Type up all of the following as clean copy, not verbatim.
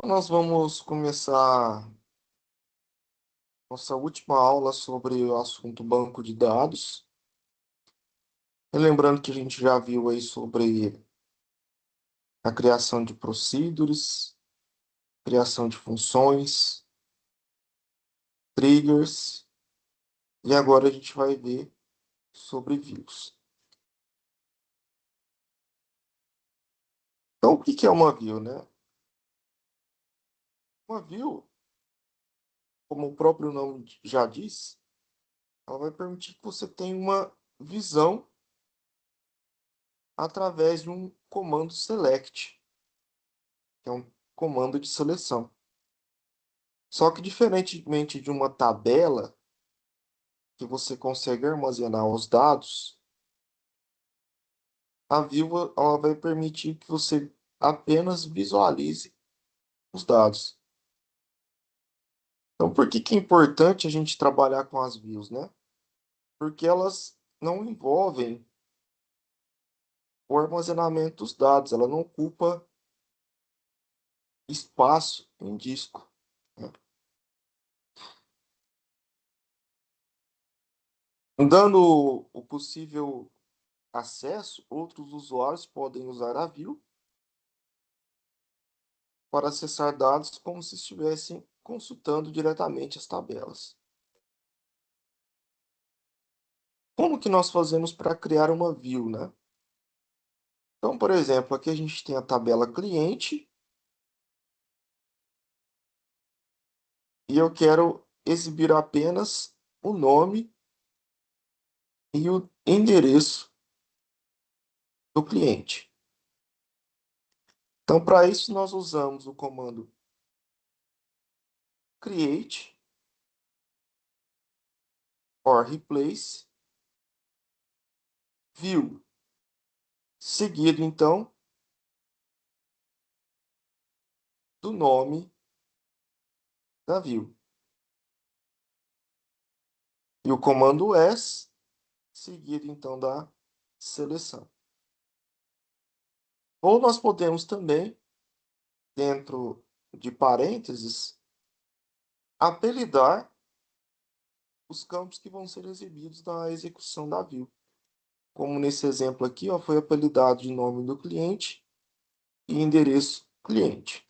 Nós vamos começar nossa última aula sobre o assunto banco de dados. E lembrando que a gente já viu aí sobre a criação de procedures, criação de funções, triggers, e agora a gente vai ver sobre views. Então, o que que é uma view, né? Uma view, como o próprio nome já diz, ela vai permitir que você tenha uma visão através de um comando select, que é um comando de seleção. Só que diferentemente de uma tabela que você consegue armazenar os dados, a Viva ela vai permitir que você apenas visualize os dados. Então, por que que é importante a gente trabalhar com as views, né? Porque elas não envolvem o armazenamento dos dados, ela não ocupa espaço em disco, né? Dando o possível acesso, outros usuários podem usar a view para acessar dados como se estivessem consultando diretamente as tabelas. Como que nós fazemos para criar uma view, né? Então, por exemplo, aqui a gente tem a tabela cliente e eu quero exibir apenas o nome e o endereço do cliente. Então, para isso, nós usamos o comando create or replace view, seguido então do nome da view. E o comando s, seguido então da seleção. Ou nós podemos também, dentro de parênteses, apelidar os campos que vão ser exibidos na execução da view. Como nesse exemplo aqui, ó, foi apelidado de nome do cliente e endereço cliente.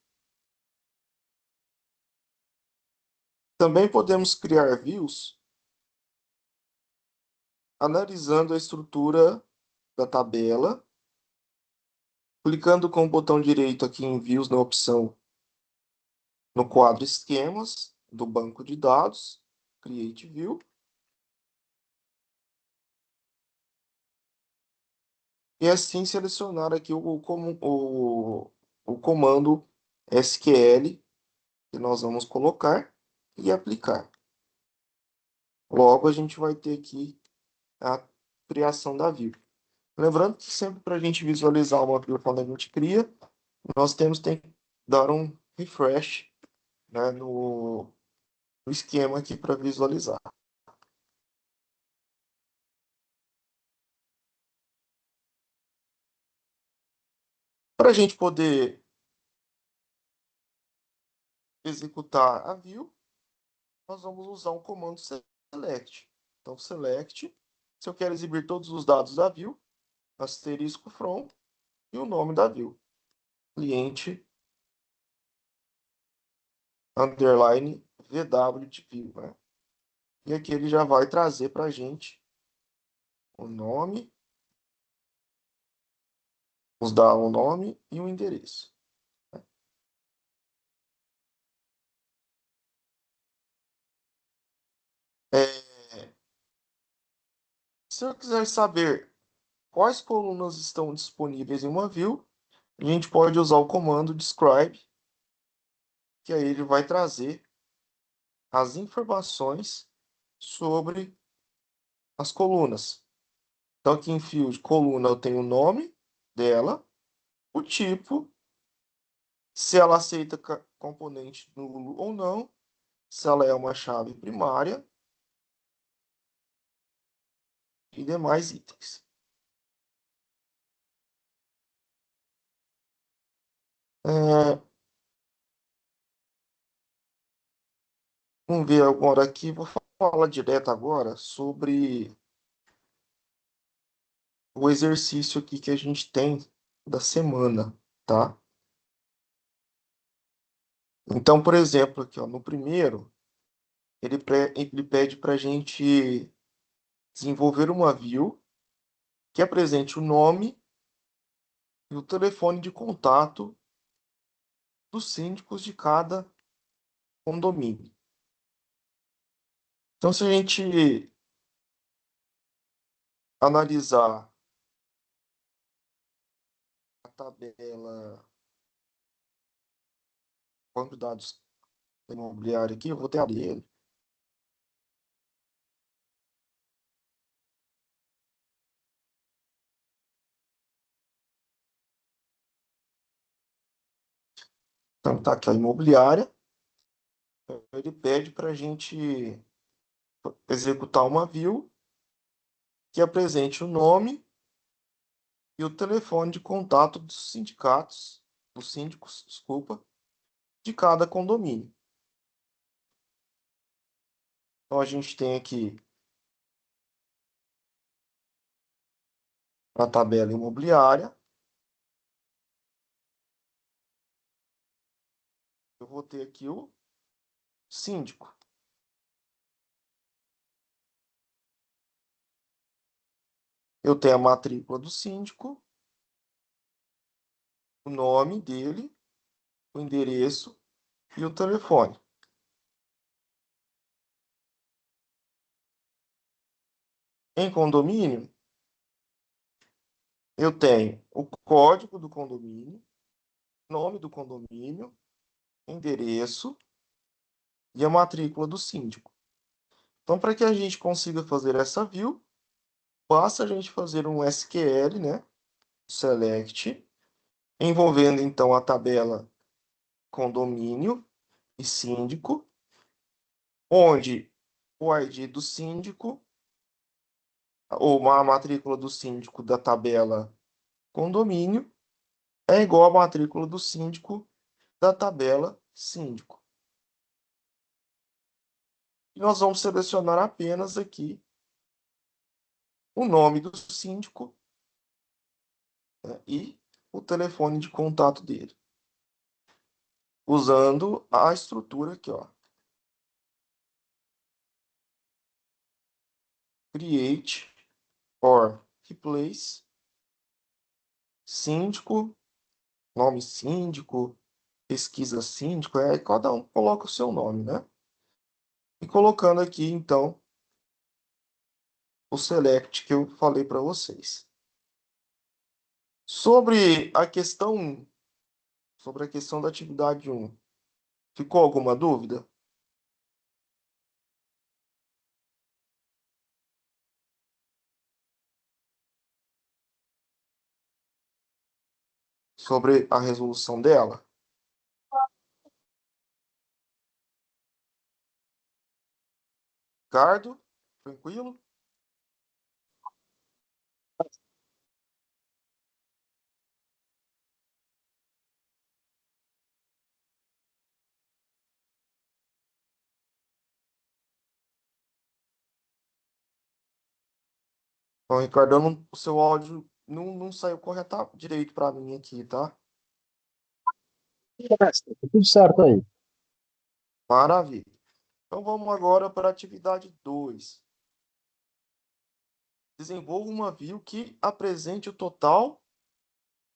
Também podemos criar views analisando a estrutura da tabela, clicando com o botão direito aqui em Views na opção no quadro Esquemas do banco de dados, Create View. E assim selecionar aqui o comando SQL que nós vamos colocar e aplicar. Logo, a gente vai ter aqui a criação da view. Lembrando que sempre para a gente visualizar uma view quando a gente cria, nós tem que dar um refresh, né, no esquema aqui para visualizar. Para a gente poder executar a view, nós vamos usar um comando select. Então, select, se eu quero exibir todos os dados da view, asterisco from e o nome da view. Cliente underline VW de view, né? E aqui ele já vai trazer para a gente o nome, nos dá o nome e o endereço. É, se eu quiser saber quais colunas estão disponíveis em uma view, a gente pode usar o comando describe, que aí ele vai trazer as informações sobre as colunas. Então, aqui em field coluna eu tenho o nome dela, o tipo, se ela aceita componente nulo ou não, se ela é uma chave primária e demais itens. É, Vamos ver agora aqui, vou falar direto agora sobre o exercício aqui que a gente tem da semana, tá? Então, por exemplo, aqui, ó, no primeiro, ele pede para a gente desenvolver uma view que apresente o nome e o telefone de contato dos síndicos de cada condomínio. Então, se a gente analisar a tabela banco de dados imobiliário aqui, eu vou ter a dele. Então, tá aqui a imobiliária. Ele pede para a gente executar uma view que apresente o nome e o telefone de contato dos sindicatos, dos síndicos, desculpa, de cada condomínio. Então, a gente tem aqui a tabela imobiliária. Eu vou ter aqui o síndico. Eu tenho a matrícula do síndico, o nome dele, o endereço e o telefone. Em condomínio, eu tenho o código do condomínio, nome do condomínio, endereço e a matrícula do síndico. Então, para que a gente consiga fazer essa view, basta a gente fazer um SQL, né? Select, envolvendo então a tabela condomínio e síndico, onde o ID do síndico, ou a matrícula do síndico da tabela condomínio, é igual à matrícula do síndico da tabela síndico. E nós vamos selecionar apenas aqui o nome do síndico, né, e o telefone de contato dele, usando a estrutura aqui, ó. Create or replace síndico, nome síndico, pesquisa síndico, cada um coloca o seu nome, né? E colocando aqui, então, o select que eu falei para vocês. Sobre a questão, sobre a questão da atividade um, ficou alguma dúvida? Sobre a resolução dela? Ricardo, tranquilo? Então, Ricardo, o seu áudio não saiu correto direito para mim aqui, tá? Tá tudo certo aí. Maravilha. Então vamos agora para a atividade 2. Desenvolva uma view que apresente o total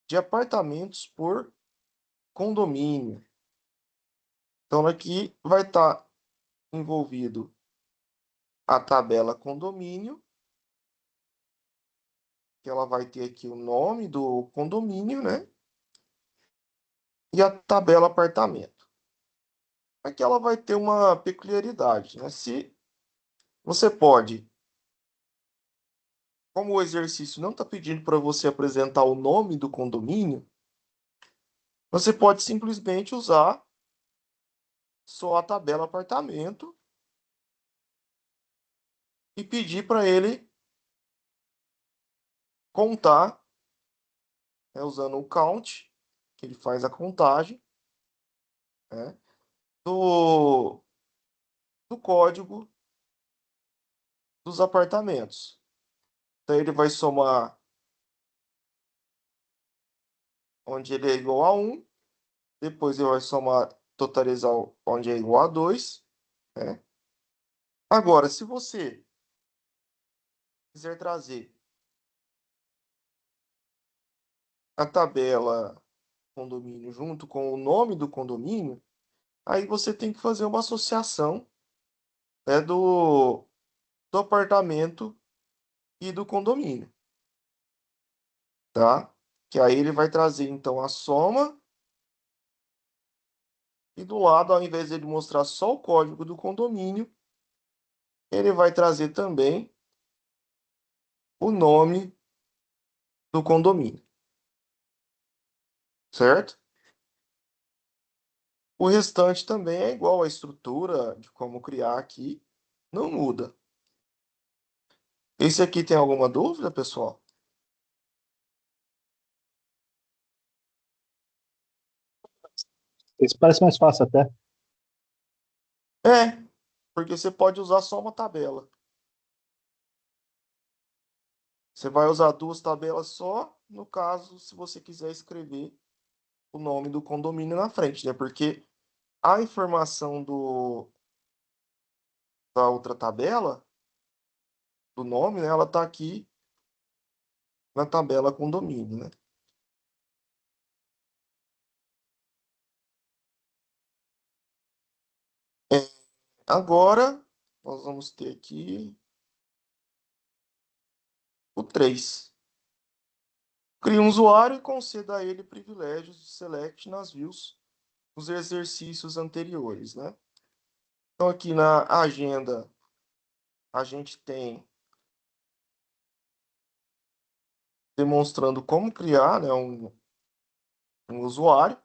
de apartamentos por condomínio. Então aqui vai estar envolvido a tabela condomínio, que ela vai ter aqui o nome do condomínio, né? E a tabela apartamento. Aqui ela vai ter uma peculiaridade, né? Se você pode, como o exercício não está pedindo para você apresentar o nome do condomínio, você pode simplesmente usar só a tabela apartamento e pedir para ele contar, né, usando o count, que ele faz a contagem, né, do, do código dos apartamentos. Então, ele vai somar onde ele é igual a 1, depois ele vai somar, totalizar onde é igual a 2, né? Agora, se você quiser trazer a tabela condomínio junto com o nome do condomínio, aí você tem que fazer uma associação, né, do apartamento e do condomínio, tá? Que aí ele vai trazer então a soma e do lado, ao invés de ele mostrar só o código do condomínio, ele vai trazer também o nome do condomínio, certo? O restante também é igual, a estrutura de como criar aqui não muda. Esse aqui tem alguma dúvida, pessoal? Esse parece mais fácil até. É, porque você pode usar só uma tabela. Você vai usar duas tabelas só, no caso, se você quiser escrever o nome do condomínio na frente, né? Porque a informação da outra tabela, do nome, né? Ela está aqui na tabela condomínio, né? É, agora, nós vamos ter aqui o 3. Crie um usuário e conceda a ele privilégios de select nas views dos exercícios anteriores, né? Então, aqui na agenda, a gente tem demonstrando como criar, né, um usuário.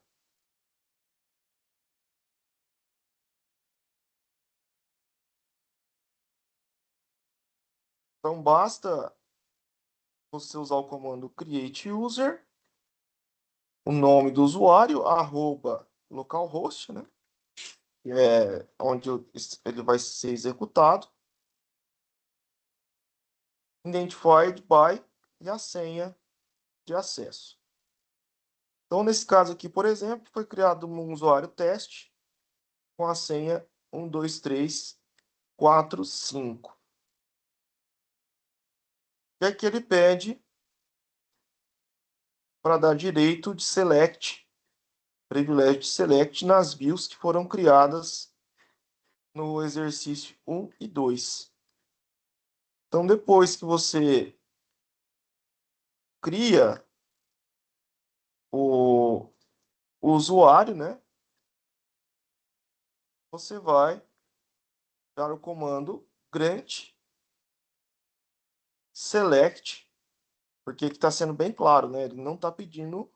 Então, basta você usar o comando create user, o nome do usuário, arroba localhost, né? Que é onde ele vai ser executado, identified by e a senha de acesso. Então, nesse caso aqui, por exemplo, foi criado um usuário teste com a senha 12345. E aqui ele pede para dar direito de select, privilégio de select nas views que foram criadas no exercício 1 e 2. Então, depois que você cria o, o usuário, né, você vai dar o comando grant select, porque aqui está sendo bem claro, né? Ele não está pedindo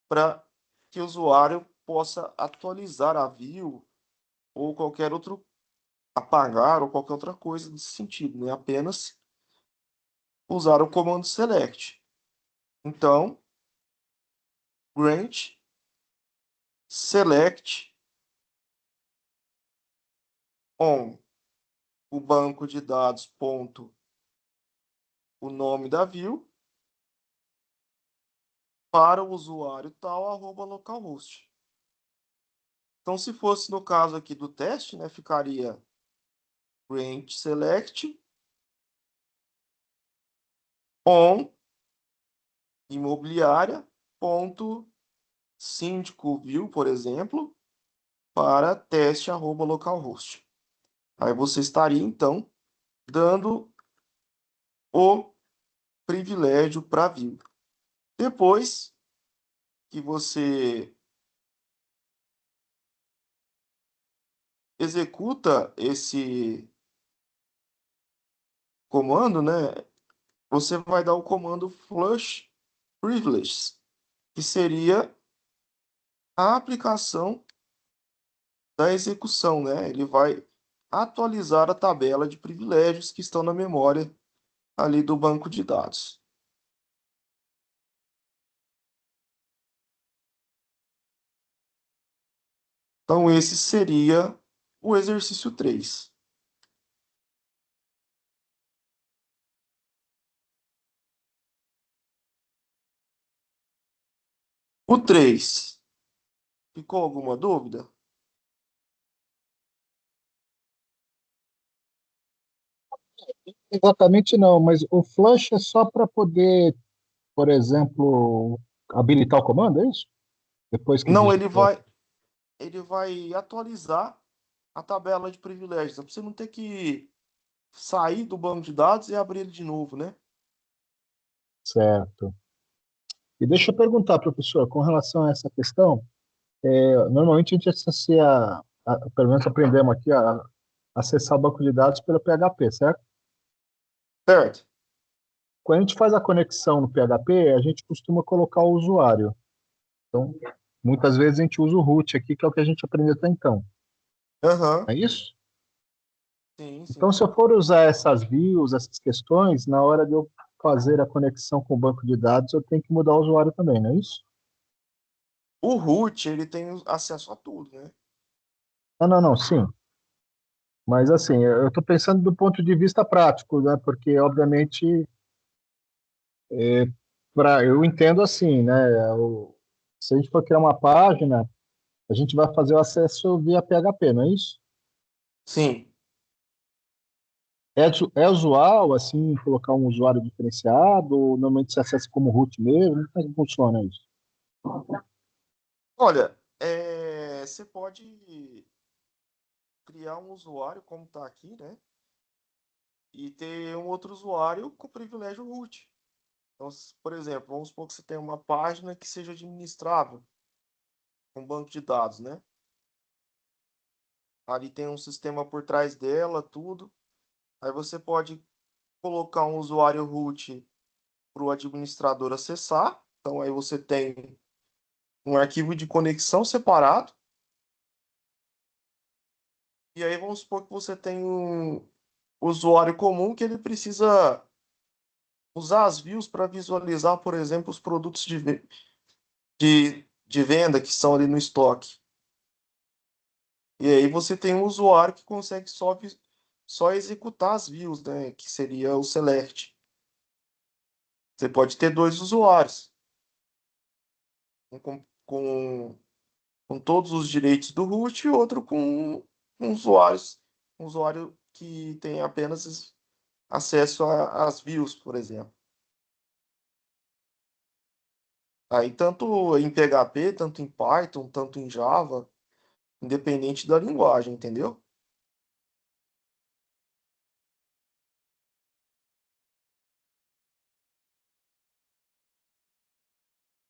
para que o usuário possa atualizar a view ou qualquer outro, apagar ou qualquer outra coisa nesse sentido, né? Apenas usar o comando select. Então, grant select on o banco de dados ponto o nome da view para o usuário tal arroba localhost. Então, se fosse no caso aqui do teste, né, ficaria grant select on imobiliária ponto síndico view, por exemplo, para teste arroba localhost. Aí você estaria então dando o privilégio para view. Depois que você executa esse comando, né, você vai dar o comando flush privileges, que seria a aplicação da execução, né? Ele vai atualizar a tabela de privilégios que estão na memória ali do banco de dados. Então, esse seria o exercício 3. O 3, ficou alguma dúvida? Exatamente não, mas o flush é só para poder, por exemplo, habilitar o comando, é isso? Depois que Não, digitou. ele vai atualizar a tabela de privilégios, para você não ter que sair do banco de dados e abrir ele de novo, né? Certo. E deixa eu perguntar, professor, com relação a essa questão, normalmente a gente associa, pelo menos aprendemos aqui, a acessar o banco de dados pelo PHP, certo? Certo. Quando a gente faz a conexão no PHP, a gente costuma colocar o usuário. Então, muitas vezes a gente usa o root aqui, que é o que a gente aprendeu até então. Aham. É isso? Sim, Então, sim. se eu for usar essas views, essas questões, na hora de eu fazer a conexão com o banco de dados, eu tenho que mudar o usuário também, não é isso? O root, ele tem acesso a tudo, né? Não, não, não, sim. Mas assim, eu estou pensando do ponto de vista prático, né? Porque, obviamente, eu entendo assim, né? Se a gente for criar uma página, a gente vai fazer o acesso via PHP, não é isso? Sim. É usual, assim, colocar um usuário diferenciado, ou normalmente se acessa como root mesmo? Como é que funciona isso? Olha, você pode criar um usuário, como está aqui, né? E ter um outro usuário com privilégio root. Então, por exemplo, vamos supor que você tem uma página que seja administrável, um banco de dados, né? Ali tem um sistema por trás dela, tudo. Aí você pode colocar um usuário root para o administrador acessar. Então, aí você tem um arquivo de conexão separado. E aí vamos supor que você tem um usuário comum que ele precisa usar as views para visualizar, por exemplo, os produtos de venda que estão ali no estoque. E aí você tem um usuário que consegue só executar as views, né? Que seria o select. Você pode ter dois usuários, um com todos os direitos do root e outro com um usuário que tem apenas acesso às views, por exemplo. Aí tanto em PHP, tanto em Python, tanto em Java, independente da linguagem, entendeu?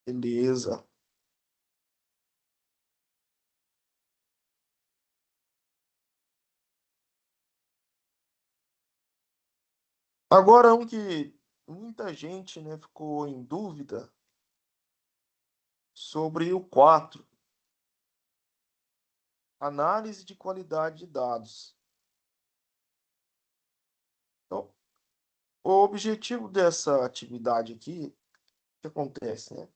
Beleza. Agora um que muita gente, né, ficou em dúvida sobre o 4, análise de qualidade de dados. Então, o objetivo dessa atividade aqui, o que acontece, né?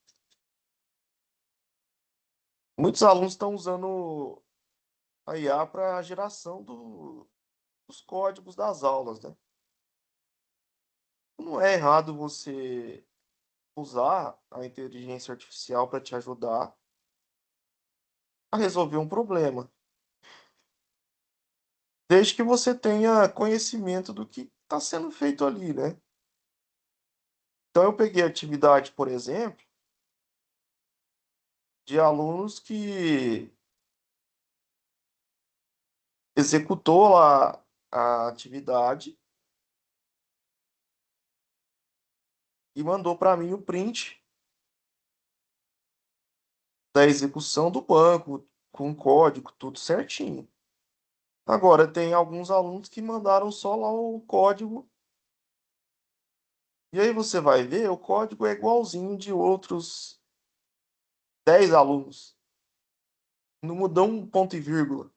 Muitos alunos estão usando a IA para a geração dos códigos das aulas, né? Não é errado você usar a inteligência artificial para te ajudar a resolver um problema, desde que você tenha conhecimento do que está sendo feito ali, né? Então, eu peguei a atividade, por exemplo, de alunos que executou lá a atividade e mandou para mim o print da execução do banco, com o código, tudo certinho. Agora, tem alguns alunos que mandaram só lá o código, e aí você vai ver, o código é igualzinho de outros 10 alunos. Não mudou um ponto e vírgula.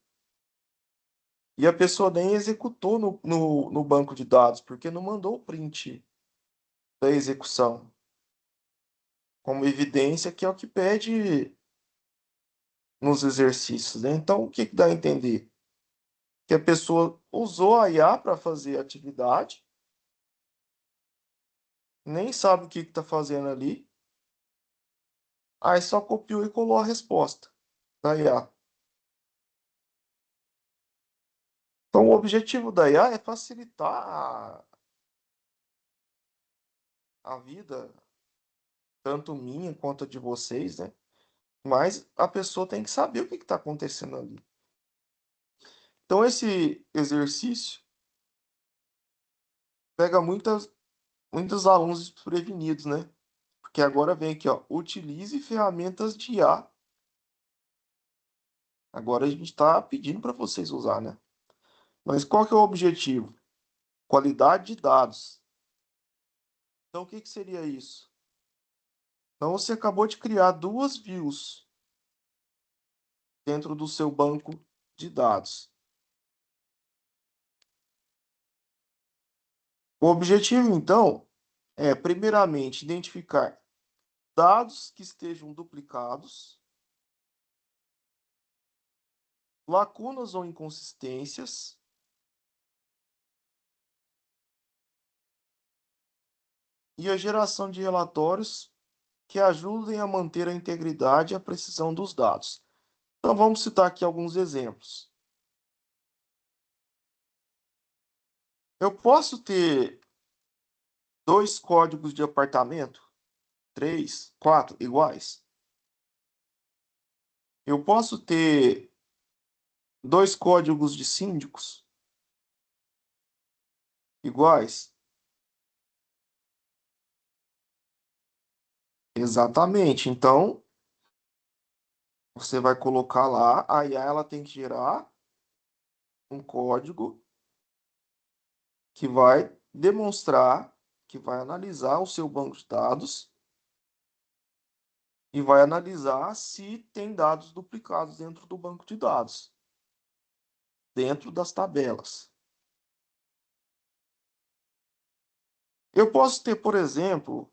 E a pessoa nem executou no banco de dados, porque não mandou o print da execução, como evidência, que é o que pede nos exercícios, né? Então, o que que dá a entender? Que a pessoa usou a IA para fazer a atividade, nem sabe o que está fazendo ali, Aí só copiou e colou a resposta da IA. Então, o objetivo da IA é facilitar a vida, tanto minha quanto a de vocês, né? Mas a pessoa tem que saber o que está acontecendo ali. Então, esse exercício pega muitos alunos desprevenidos, né? Porque agora vem aqui, ó, utilize ferramentas de IA. Agora a gente está pedindo para vocês usar, né? Mas qual que é o objetivo? Qualidade de dados. Então, o que que seria isso? Então, você acabou de criar duas views dentro do seu banco de dados. O objetivo, então, é, primeiramente, identificar dados que estejam duplicados, lacunas ou inconsistências, e a geração de relatórios que ajudem a manter a integridade e a precisão dos dados. Então, vamos citar aqui alguns exemplos. Eu posso ter dois códigos de apartamento, três, quatro, iguais. Eu posso ter dois códigos de síndicos iguais. Exatamente. Então, você vai colocar lá, a IA ela tem que gerar um código que vai demonstrar, que vai analisar o seu banco de dados e vai analisar se tem dados duplicados dentro do banco de dados, dentro das tabelas. Eu posso ter, por exemplo,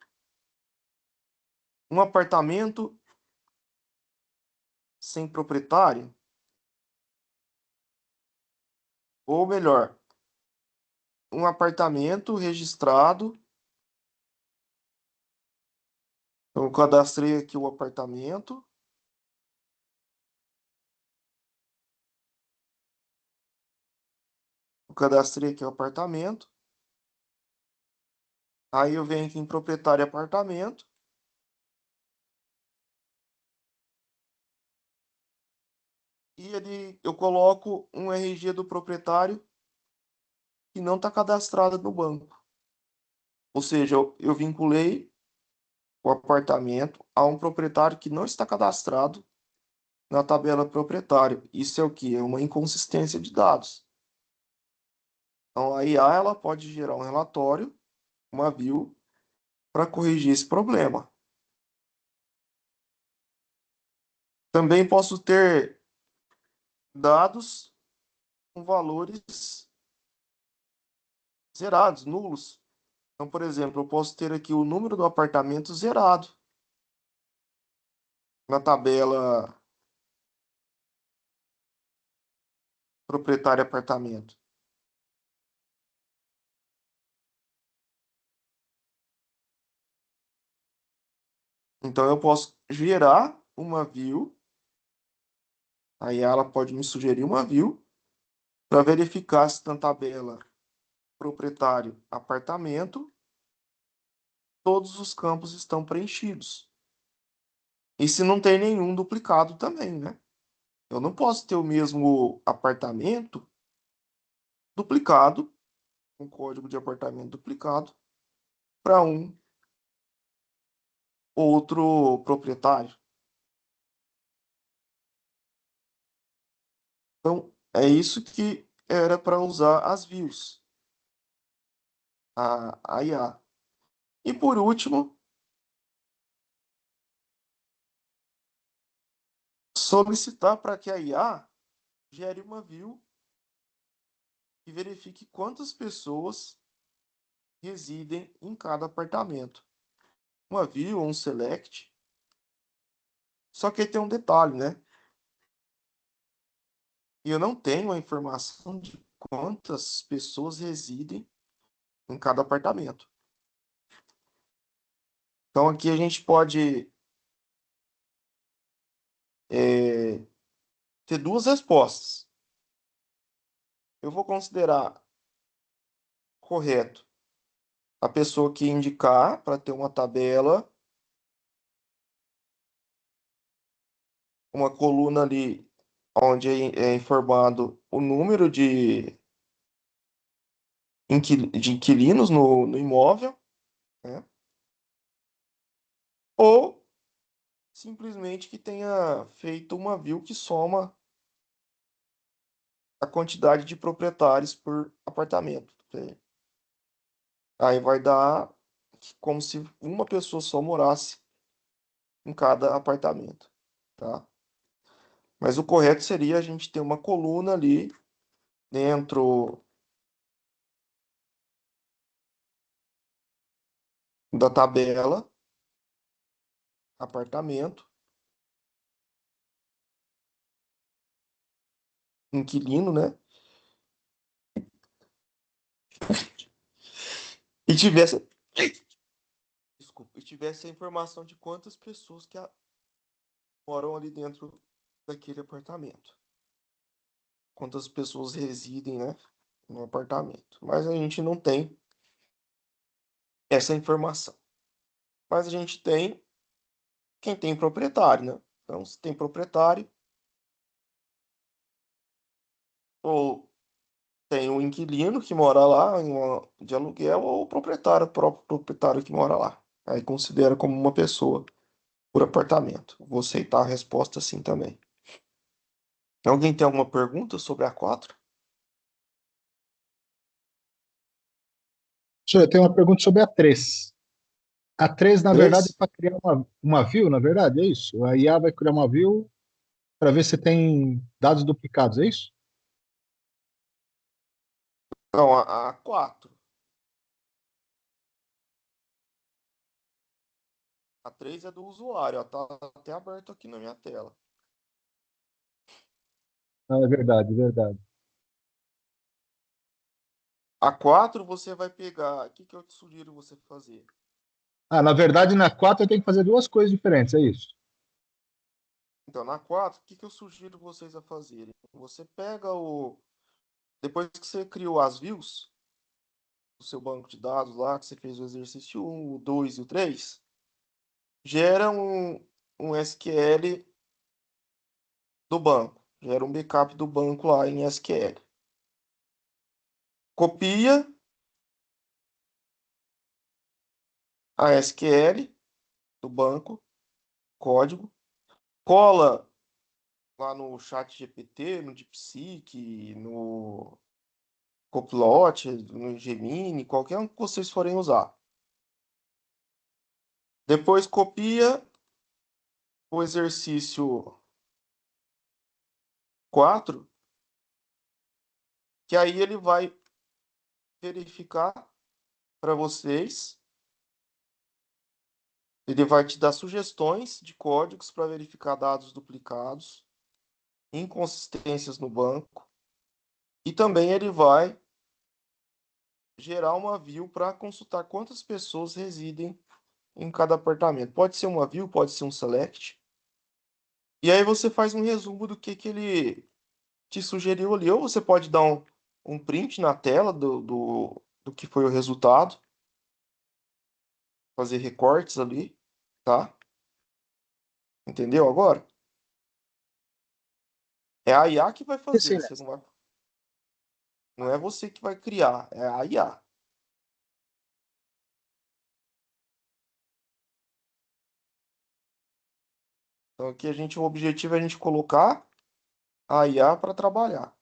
um apartamento sem proprietário, ou melhor, um apartamento registrado. Então, eu cadastrei aqui o apartamento. Eu cadastrei aqui o apartamento. Aí eu venho aqui em proprietário apartamento. E eu coloco um RG do proprietário que não está cadastrado no banco. Ou seja, eu vinculei o apartamento a um proprietário que não está cadastrado na tabela proprietário. Isso é o que? É uma inconsistência de dados. Então, a IA ela pode gerar um relatório, uma view, para corrigir esse problema. Também posso ter dados com valores zerados, nulos. Então, por exemplo, eu posso ter aqui o número do apartamento zerado na tabela proprietário apartamento. Então, eu posso gerar uma view, aí ela pode me sugerir uma view, para verificar se na tabela proprietário apartamento, todos os campos estão preenchidos. E se não tem nenhum duplicado também, né? Eu não posso ter o mesmo apartamento duplicado, um código de apartamento duplicado, para um outro proprietário. Então, é isso que era para usar as views, a IA. E por último, solicitar para que a IA gere uma view e verifique quantas pessoas residem em cada apartamento. Uma view ou um select. Só que aí tem um detalhe, né? E eu não tenho a informação de quantas pessoas residem em cada apartamento. Então aqui a gente pode ter duas respostas. Eu vou considerar correto a pessoa que indicar para ter uma tabela, uma coluna ali onde é informado o número de inquilinos no imóvel, né? Ou simplesmente que tenha feito uma view que soma a quantidade de proprietários por apartamento. Aí vai dar como se uma pessoa só morasse em cada apartamento, tá? Mas o correto seria a gente ter uma coluna ali dentro da tabela, apartamento, inquilino, né? E tivesse, desculpa, e tivesse a informação de quantas pessoas moram ali dentro daquele apartamento. Quantas pessoas residem, né, no apartamento. Mas a gente não tem essa informação. Mas a gente tem quem tem proprietário, né? Então, se tem proprietário, ou tem o inquilino que mora lá de aluguel, ou o proprietário, o próprio proprietário que mora lá. Aí considera como uma pessoa por apartamento. Vou aceitar a resposta sim também. Alguém tem alguma pergunta sobre a 4? Senhor, eu tenho uma pergunta sobre a 3. A 3 na verdade, é 3? para criar uma view, na verdade, é isso? A IA vai criar uma view para ver se tem dados duplicados, é isso? Não, a 4. A 3 é do usuário, ó, tá até aberto aqui na minha tela. Ah, é verdade, é verdade. A 4 você vai pegar. O que que eu te sugiro você fazer? Ah, na verdade, na 4 eu tenho que fazer duas coisas diferentes, é isso? Então, na 4, o que que eu sugiro vocês a fazerem? Você pega o. Depois que você criou as views, o seu banco de dados lá, que você fez o exercício um, o 2 e o 3, gera um SQL do banco. Gera um backup do banco lá em SQL. Copia a SQL do banco, código, cola lá no chat GPT, no DeepSeek, no Copilot, no Gemini, qualquer um que vocês forem usar. Depois copia o exercício 4, que aí ele vai verificar para vocês, ele vai te dar sugestões de códigos para verificar dados duplicados, inconsistências no banco, e também ele vai gerar uma view para consultar quantas pessoas residem em cada apartamento. Pode ser uma view, pode ser um select. E aí você faz um resumo do que ele te sugeriu ali. Ou você pode dar um print na tela do que foi o resultado, fazer recortes ali, tá? Entendeu agora? É a IA que vai E sim, fazer, né? não é você que vai criar, é a IA. Então aqui o objetivo é a gente colocar a IA para trabalhar.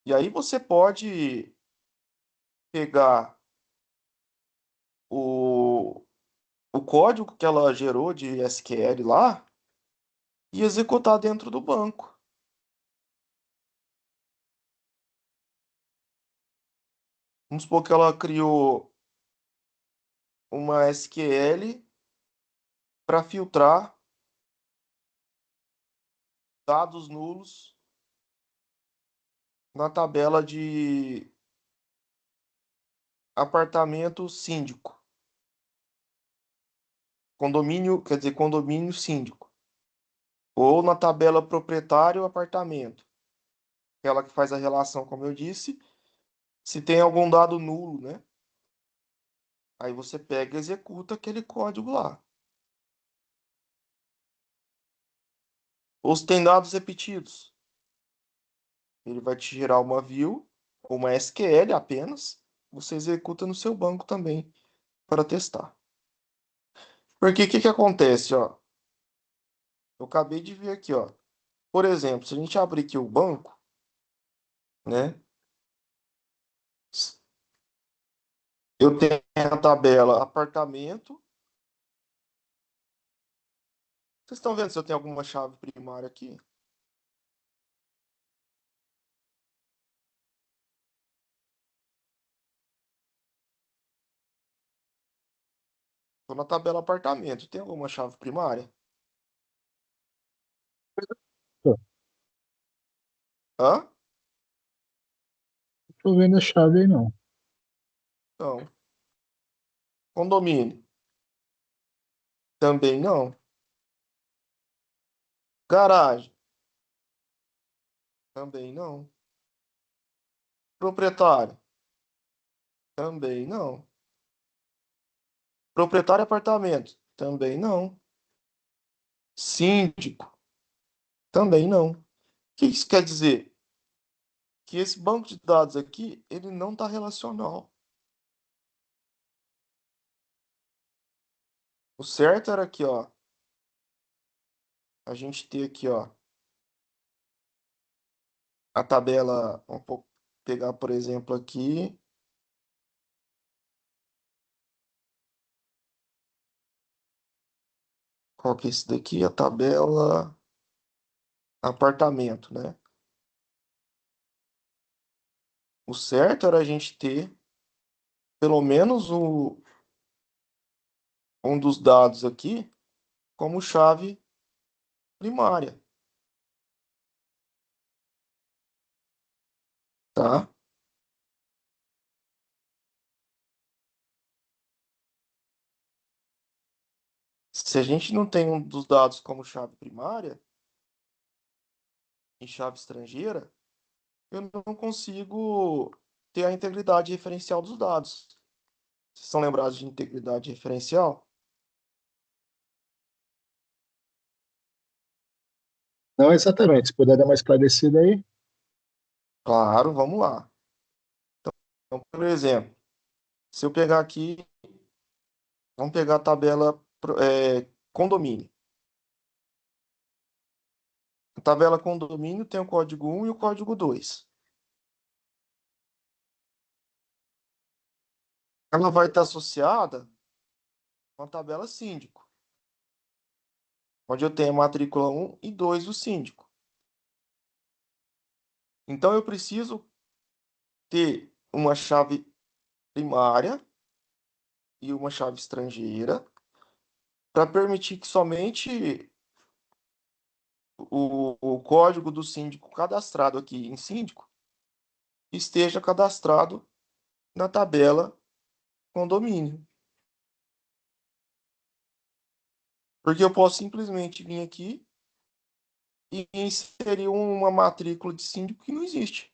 E aí você pode pegar o, o código que ela gerou de SQL lá e executar dentro do banco. Vamos supor que ela criou uma SQL para filtrar dados nulos na tabela de apartamento síndico. condomínio, quer dizer, condomínio síndico. Ou na tabela proprietário apartamento, aquela que faz a relação, como eu disse, se tem algum dado nulo, né? Aí você pega e executa aquele código lá. Ou se tem dados repetidos, ele vai te gerar uma view ou uma SQL apenas, você executa no seu banco também para testar. Porque o que que acontece, ó? Eu acabei de ver aqui, ó. Por exemplo, se a gente abrir aqui o banco, né? Eu tenho a tabela apartamento. Vocês estão vendo se eu tenho alguma chave primária aqui? Estou na tabela apartamento. Tem alguma chave primária? Tô, Hã? tô vendo a chave aí, não. Não. Condomínio? Também não. Garagem? Também não. Proprietário? Também não. Proprietário apartamento? Também não. Síndico? Também não. O que isso quer dizer? Que esse banco de dados aqui, ele não está relacional. O certo era aqui, ó. A gente ter aqui, ó, a tabela. Pegar, por exemplo, aqui. Qual que é esse daqui? A tabela apartamento, né? O certo era a gente ter pelo menos um dos dados aqui como chave primária, tá? Se a gente não tem um dos dados como chave primária, em chave estrangeira, eu não consigo ter a integridade referencial dos dados. Vocês são lembrados de integridade referencial? Não exatamente. Se puder dar uma esclarecida aí. Claro, vamos lá. Então, por exemplo, se eu pegar aqui, vamos pegar a tabela condomínio. A tabela condomínio tem o código 1 e o código 2. Ela vai estar associada com a tabela síndico, onde eu tenho a matrícula 1 e 2 do síndico. Então eu preciso ter uma chave primária e uma chave estrangeira para permitir que somente o código do síndico cadastrado aqui em síndico esteja cadastrado na tabela condomínio. Porque eu posso simplesmente vir aqui e inserir uma matrícula de síndico que não existe.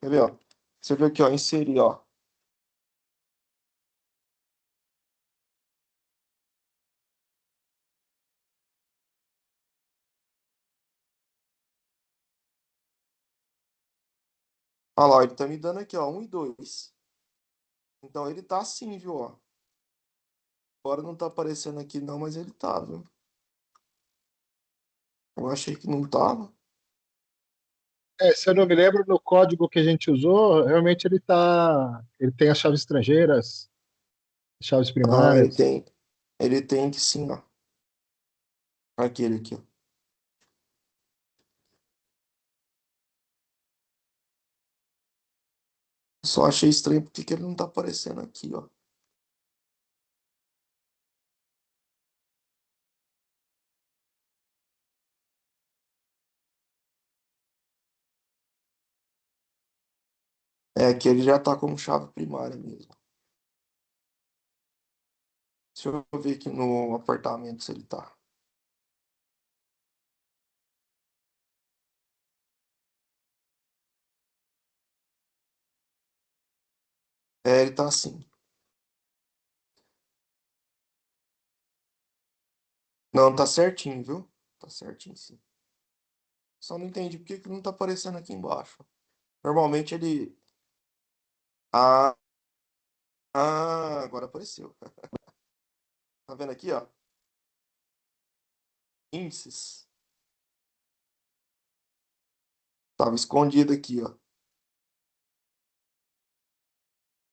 Quer ver, ó? Você vê aqui, ó, inserir, ó. Olha lá, ele tá me dando aqui, ó, um e 2. Então ele tá assim, viu, ó. Agora não tá aparecendo aqui não, mas ele tá, viu? Eu achei que não tava. É, se eu não me lembro, no código que a gente usou, realmente ele tem as chaves estrangeiras, chaves Ah, ele primárias. tem. Ele tem que sim, ó. Aquele aqui, ó. Só achei estranho porque que ele não tá aparecendo aqui, ó. É que ele já tá como chave primária mesmo. Deixa eu ver aqui no apartamento se ele tá. É, ele tá assim. Não, tá certinho, viu? Tá certinho, sim. Só não entendi por que que não tá aparecendo aqui embaixo. Normalmente ele. Ah, agora apareceu. Tá vendo aqui, ó? Índices. Tava escondido aqui, ó.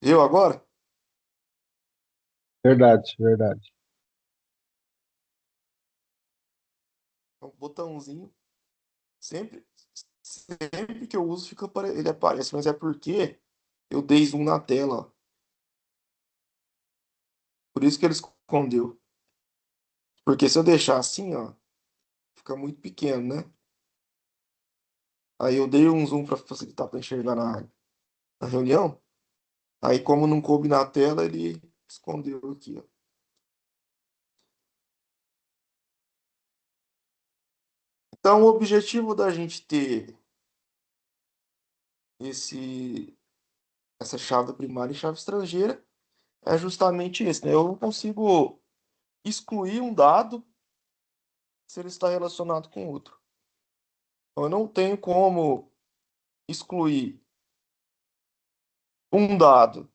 Viu agora? Verdade, verdade. É um botãozinho. Sempre, sempre que eu uso, ele aparece. Mas é porque eu dei zoom na tela, ó. Por isso que ele escondeu. Porque se eu deixar assim, ó, fica muito pequeno, né? Aí eu dei um zoom para facilitar para enxergar na reunião. Aí, como não coube na tela, ele escondeu aqui, ó. Então, o objetivo da gente ter esse, essa chave primária e chave estrangeira é justamente esse, né? Eu não consigo excluir um dado se ele está relacionado com outro. Então, eu não tenho como excluir um dado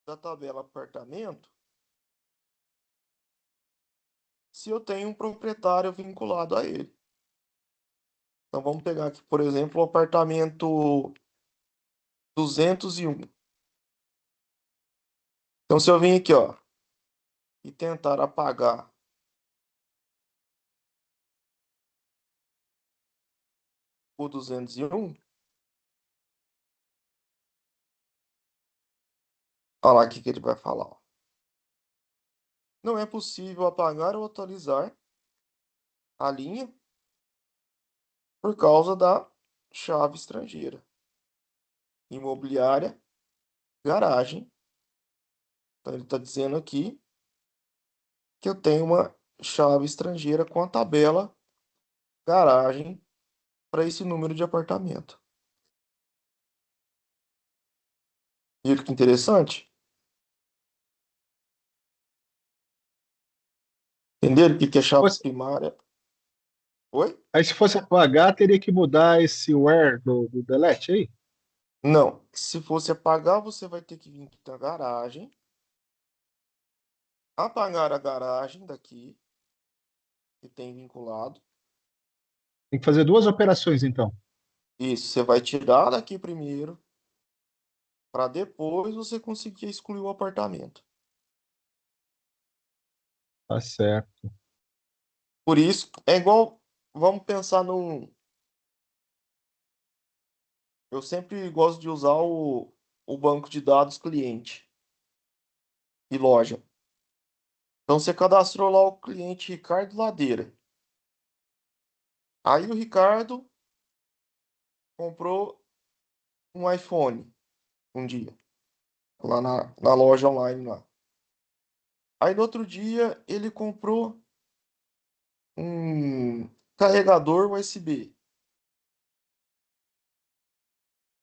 da tabela apartamento se eu tenho um proprietário vinculado a ele. Então, vamos pegar aqui, por exemplo, o apartamento 201. Então, se eu vim aqui, ó, e tentar apagar o 201, olha lá o que que ele vai falar, ó. Não é possível apagar ou atualizar a linha por causa da chave estrangeira. Imobiliária, garagem. Então, ele está dizendo aqui que eu tenho uma chave estrangeira com a tabela garagem para esse número de apartamento. Viram que interessante? Entenderam o que que é chave Pois- primária? Oi? Aí se fosse apagar, teria que mudar esse where do delete aí? Não. Se fosse apagar, você vai ter que vir aqui na garagem, apagar a garagem daqui, que tem vinculado. Tem que fazer duas operações, então. Isso, você vai tirar daqui primeiro, para depois você conseguir excluir o apartamento. Tá certo. Por isso, é igual, vamos pensar num. Eu sempre gosto de usar o banco de dados cliente e loja. Então você cadastrou lá o cliente Ricardo Ladeira. Aí o Ricardo comprou um iPhone um dia, lá na loja online lá. Aí no outro dia ele comprou um carregador USB.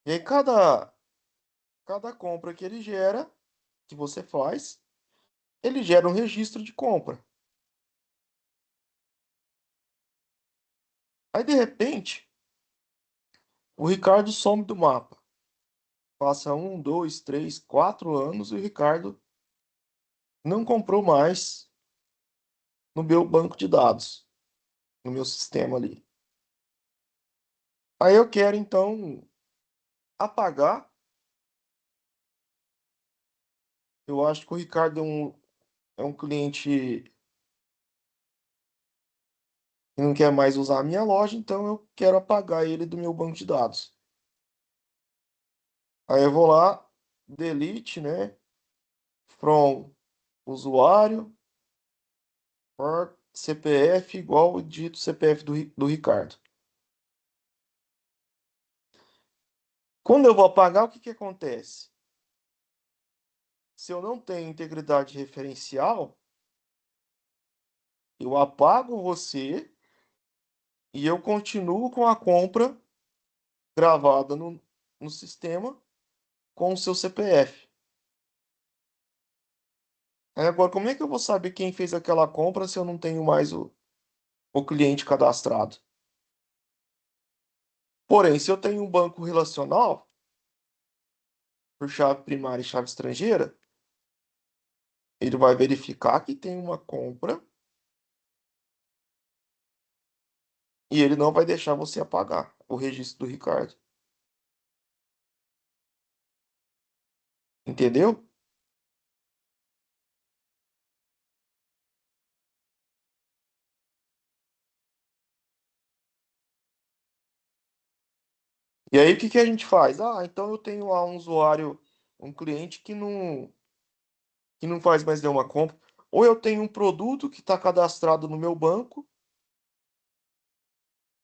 E aí cada compra que ele gera, que você faz, ele gera um registro de compra. Aí de repente, o Ricardo some do mapa. Passa um, dois, três, 4 anos e o Ricardo não comprou mais no meu banco de dados, no meu sistema ali. Aí eu quero então apagar. Eu acho que o Ricardo é um cliente que não quer mais usar a minha loja, então eu quero apagar ele do meu banco de dados. Aí eu vou lá, delete, né? From usuário, for CPF igual o dito CPF do Ricardo. Quando eu vou apagar, o que que acontece? se eu não tenho integridade referencial, eu apago você e eu continuo com a compra gravada no sistema com o seu CPF. Aí agora, como é que eu vou saber quem fez aquela compra se eu não tenho mais o cliente cadastrado? Porém, se eu tenho um banco relacional, por chave primária e chave estrangeira, ele vai verificar que tem uma compra e ele não vai deixar você apagar o registro do Ricardo. Entendeu? E aí, o que que a gente faz? Ah, então eu tenho lá um usuário, um cliente que não faz mais nenhuma compra. Ou eu tenho um produto que está cadastrado no meu banco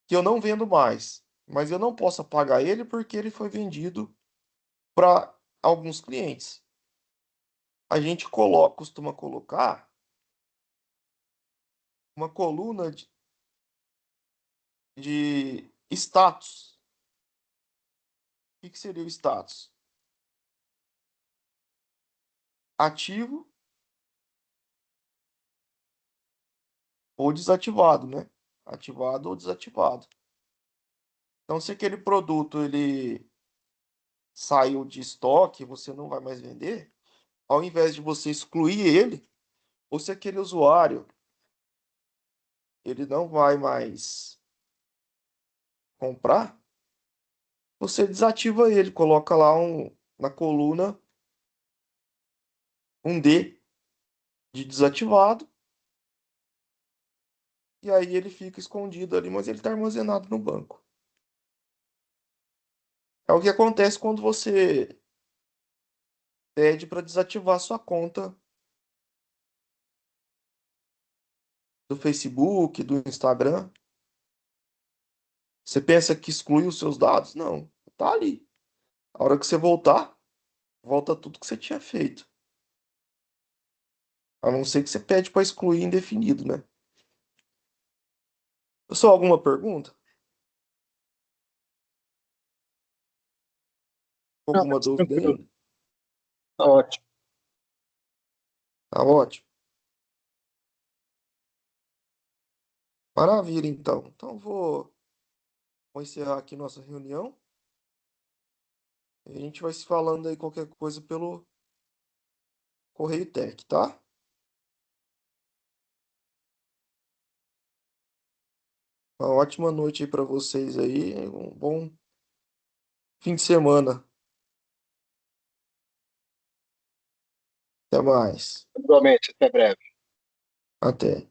que eu não vendo mais, mas eu não posso apagar ele porque ele foi vendido para alguns clientes. A gente costuma colocar uma coluna de status. O que que seria o status? Ativo ou desativado, né? Ativado ou desativado. Então, se aquele produto ele saiu de estoque, você não vai mais vender, ao invés de você excluir ele, ou se aquele usuário ele não vai mais comprar, você desativa ele, coloca lá na coluna um D de desativado, e aí ele fica escondido ali, mas ele está armazenado no banco. É o que acontece quando você pede para desativar sua conta do Facebook, do Instagram. Você pensa que exclui os seus dados? Não, tá ali. A hora que você voltar, volta tudo que você tinha feito. A não ser que você pede para excluir indefinido, né? Só alguma pergunta? Não, Alguma dúvida tranquilo, ainda? tá ótimo. Tá ótimo. Maravilha, então. Então vou encerrar aqui nossa reunião. E a gente vai se falando aí qualquer coisa pelo Correio Tech, tá? Uma ótima noite aí para vocês aí. Um bom fim de semana. Até mais. Igualmente, até breve. Até.